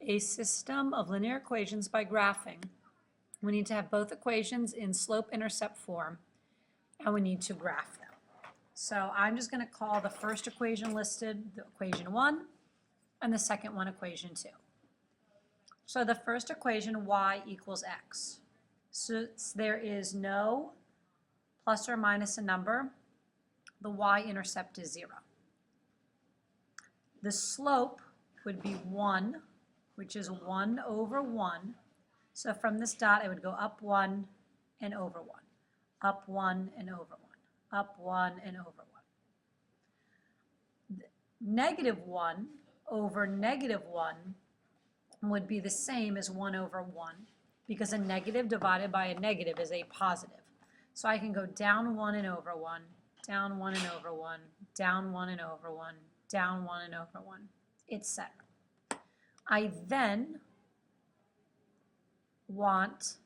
a system of linear equations by graphing. We need to have both equations in slope-intercept form, and we need to graph them. So I'm just going to call the first equation listed the equation 1, and the second one equation 2. So the first equation, y equals x. Since there is no plus or minus a number, the y-intercept is 0. The slope would be 1, which is 1 over 1. So from this dot, I would go up 1 and over 1, up 1 and over 1, up 1 and over 1. Negative 1 over negative 1 would be the same as 1 over 1, because a negative divided by a negative is a positive. So I can go down 1 and over 1, down 1 and over 1, down 1 and over 1, down 1 and over 1, etc. I then want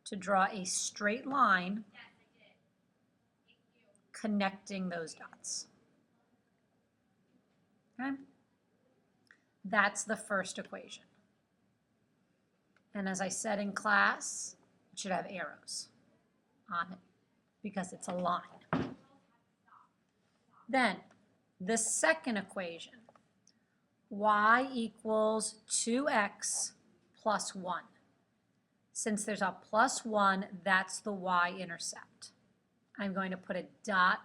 to draw a straight line connecting those dots. Okay? That's the first equation. And as I said in class, it should have arrows on it because it's a line. Then the second equation, y equals 2x plus 1. Since there's a plus 1, that's the y-intercept. I'm going to put a dot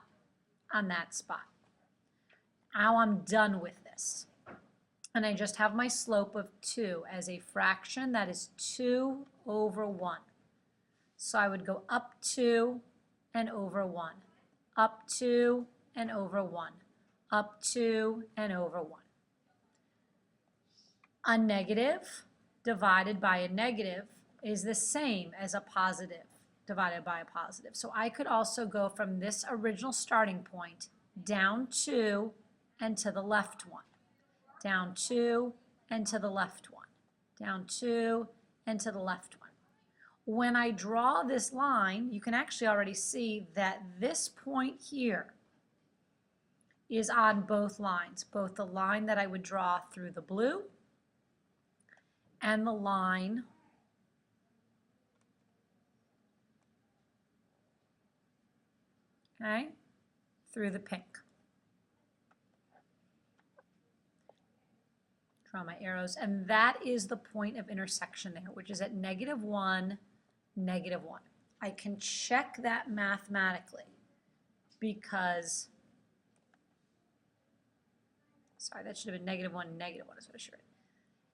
on that spot. Now I'm done with this. And I just have my slope of 2 as a fraction that is 2 over 1. So I would go up 2 and over 1, up 2 and over 1, up 2 and over 1. A negative divided by a negative is the same as a positive divided by a positive. So I could also go from this original starting point down 2 and to the left 1, down 2 and to the left 1, down 2 and to the left 1. When I draw this line, you can actually already see that this point here is on both lines, both the line that I would draw through the blue and the line through the pink. Draw my arrows, and that is the point of intersection there, which is at -1, -1. I can check that mathematically because, sorry, that should have been -1, -1 is what I should write.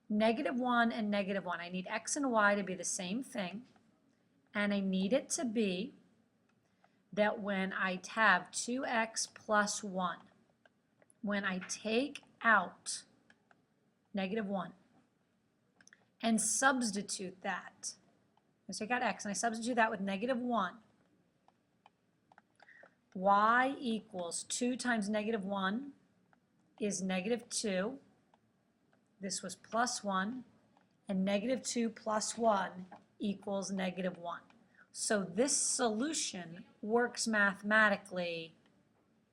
-1 and -1. I need x and y to be the same thing, and I need it to be that when I have 2x plus 1, when I take out -1 and substitute that, I take out x and I substitute that with -1, y equals 2 times -1 is -2. This was plus 1, and -2 plus 1 equals -1. So this solution works mathematically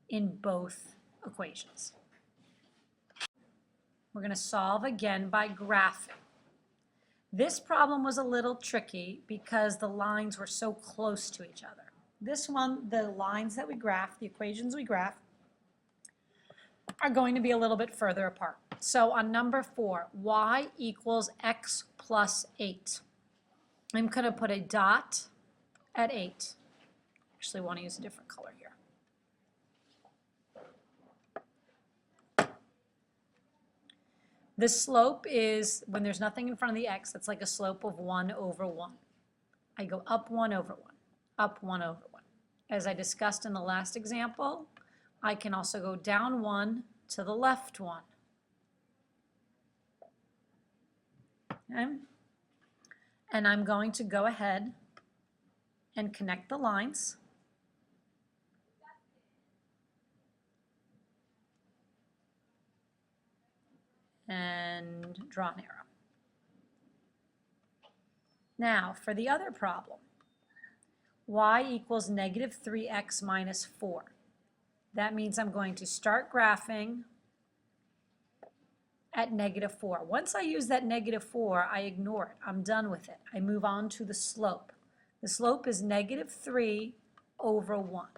in both equations. We're going to solve again by graphing. This problem was a little tricky because the lines were so close to each other. This one, the lines that we graph, the equations we graph, are going to be a little bit further apart. So on number 4, y equals x plus 8. I'm going to put a dot at 8. Actually, I want to use a different color here. The slope is, when there's nothing in front of the x, that's like a slope of 1 over 1. I go up 1 over 1, up 1 over 1. As I discussed in the last example, I can also go down 1 to the left 1. Okay? And I'm going to go ahead and connect the lines. And draw an arrow. Now, for the other problem, y equals -3x minus 4. That means I'm going to start graphing at -4. Once I use that -4, I ignore it. I'm done with it. I move on to the slope. The slope is -3 over 1.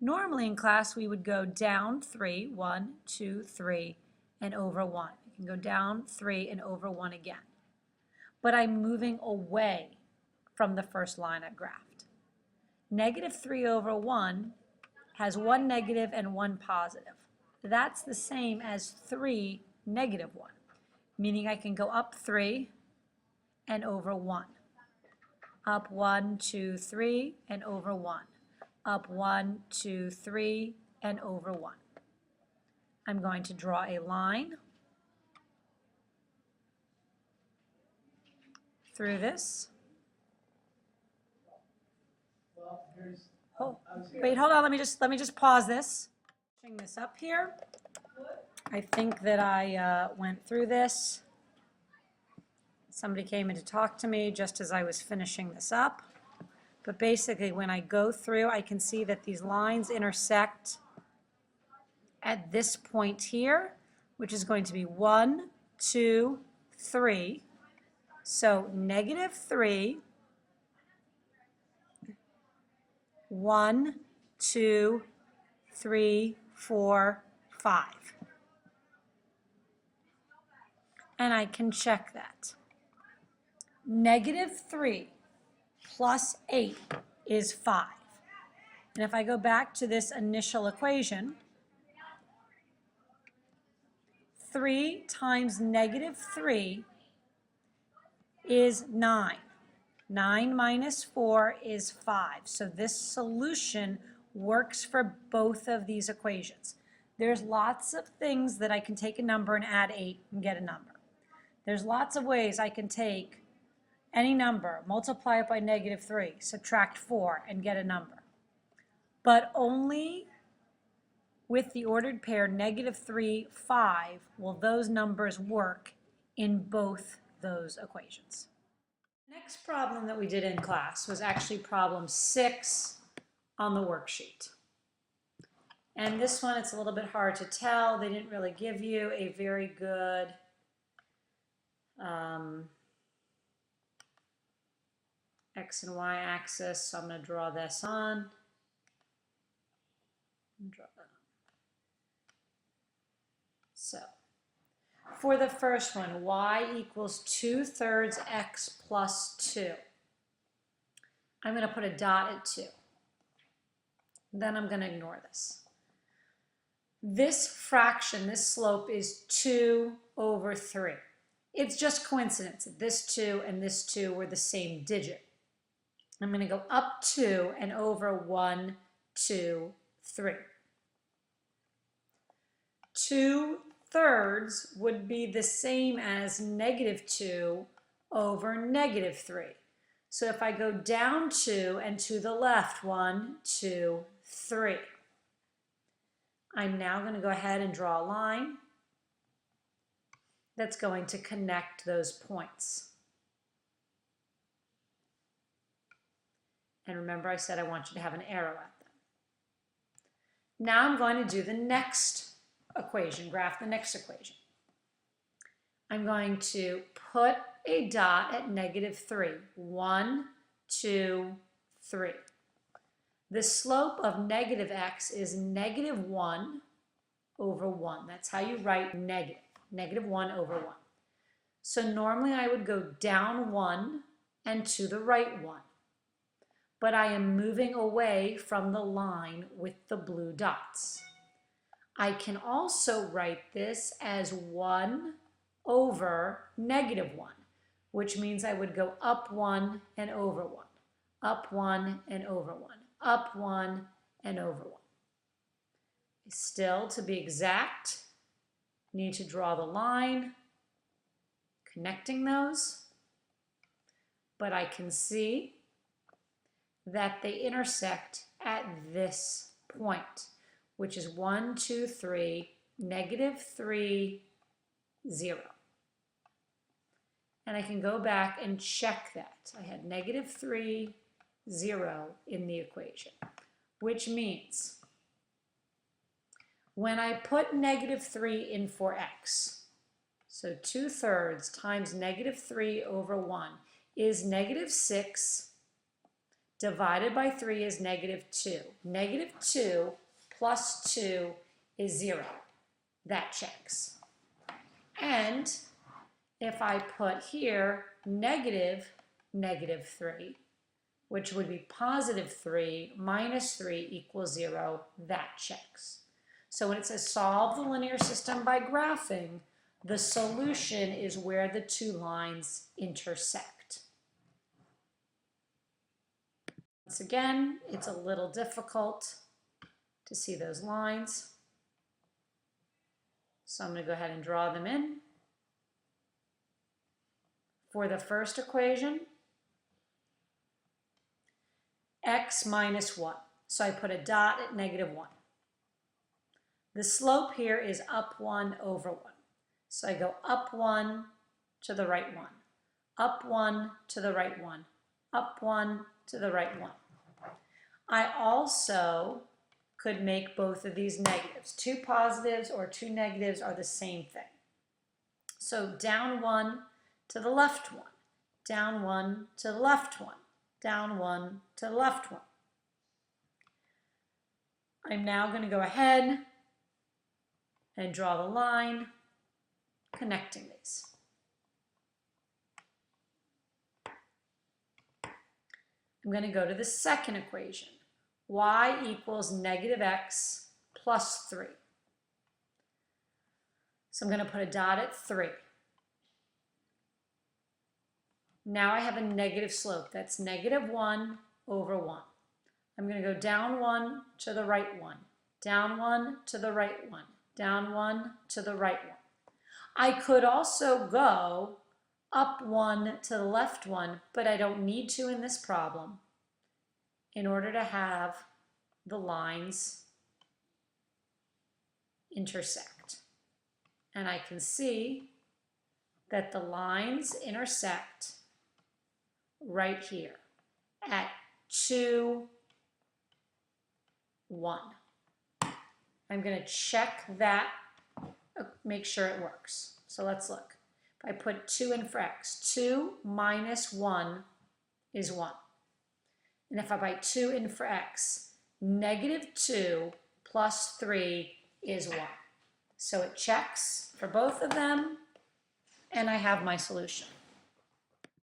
Normally in class we would go down 3, 1, 2, 3, and over 1. You can go down 3 and over 1 again. But I'm moving away from the first line I've graphed. -3 over 1 has one negative and one positive. That's the same as 3 -1, meaning I can go up 3 and over 1. Up 1, 2, 3, and over 1. Up 1, 2, 3, and over 1. I'm going to draw a line through this. Oh, wait, hold on, let me just pause this. Bring this up here. I think that I went through this. Somebody came in to talk to me just as I was finishing this up. But basically, when I go through, I can see that these lines intersect at this point here, which is going to be 1, 2, 3. So -3, 1, 2, 3, 4, 5. And I can check that. -3 plus 8 is 5. And if I go back to this initial equation, 3 times -3 is 9. 9 minus 4 is 5. So this solution works for both of these equations. There's lots of things that I can take a number and add 8 and get a number. There's lots of ways I can take any number, multiply it by -3, subtract 4, and get a number. But only with the ordered pair -3, 5 will those numbers work in both those equations. The next problem that we did in class was actually problem 6 on the worksheet. And this one, it's a little bit hard to tell. They didn't really give you a very good X and Y axis, so I'm going to draw this on. Draw that on. So, for the first one, y equals 2/3 x plus 2. I'm going to put a dot at 2. Then I'm going to ignore this. This fraction, this slope is 2 over 3. It's just coincidence that this 2 and this 2 were the same digit. I'm going to go up 2 and over 1, 2, 3. 2/3 would be the same as -2 over -3. So if I go down 2 and to the left, 1, 2, 3. I'm now going to go ahead and draw a line that's going to connect those points. And remember, I said I want you to have an arrow at them. Now I'm going to do the next equation, graph the next equation. I'm going to put a dot at -3. 1, 2, 3. The slope of -x is -1 over 1. That's how you write negative. -1 over 1. So normally I would go down 1 and to the right 1. But I am moving away from the line with the blue dots. I can also write this as 1 over -1, which means I would go up 1 and over 1, up 1 and over 1, up 1 and over 1. Still, to be exact, need to draw the line connecting those, but I can see that they intersect at this point, which is 1, 2, 3, -3, 0. And I can go back and check that. I had -3, 0 in the equation, which means when I put -3 in for x, So 2/3 times -3/1 is -6 divided by 3 is -2. -2 plus 2 is 0. That checks. And if I put here -3, which would be +3 minus 3 equals 0, that checks. So when it says solve the linear system by graphing, the solution is where the two lines intersect. Once again, it's a little difficult to see those lines. So I'm going to go ahead and draw them in. For the first equation, x minus 1. So I put a dot at -1. The slope here is up 1 over 1. So I go up 1 to the right 1, up 1 to the right 1, up 1 to the right 1. I also could make both of these negatives. Two positives or two negatives are the same thing. So down 1 to the left 1, down 1 to the left 1, down 1 to the left 1. I'm now going to go ahead and draw the line connecting these. I'm going to go to the second equation. Y equals -x plus 3. So I'm going to put a dot at 3. Now I have a negative slope. That's -1 over 1. I'm going to go down 1 to the right 1, down 1 to the right 1, down 1 to the right 1. I could also go up 1 to the left 1, but I don't need to in this problem in order to have the lines intersect. And I can see that the lines intersect right here at 2, 1. I'm going to check that, make sure it works. So let's look. If I put 2 in for x, 2 minus 1 is 1. And if I put 2 in for x, -2 plus 3 is 1. So it checks for both of them, and I have my solution.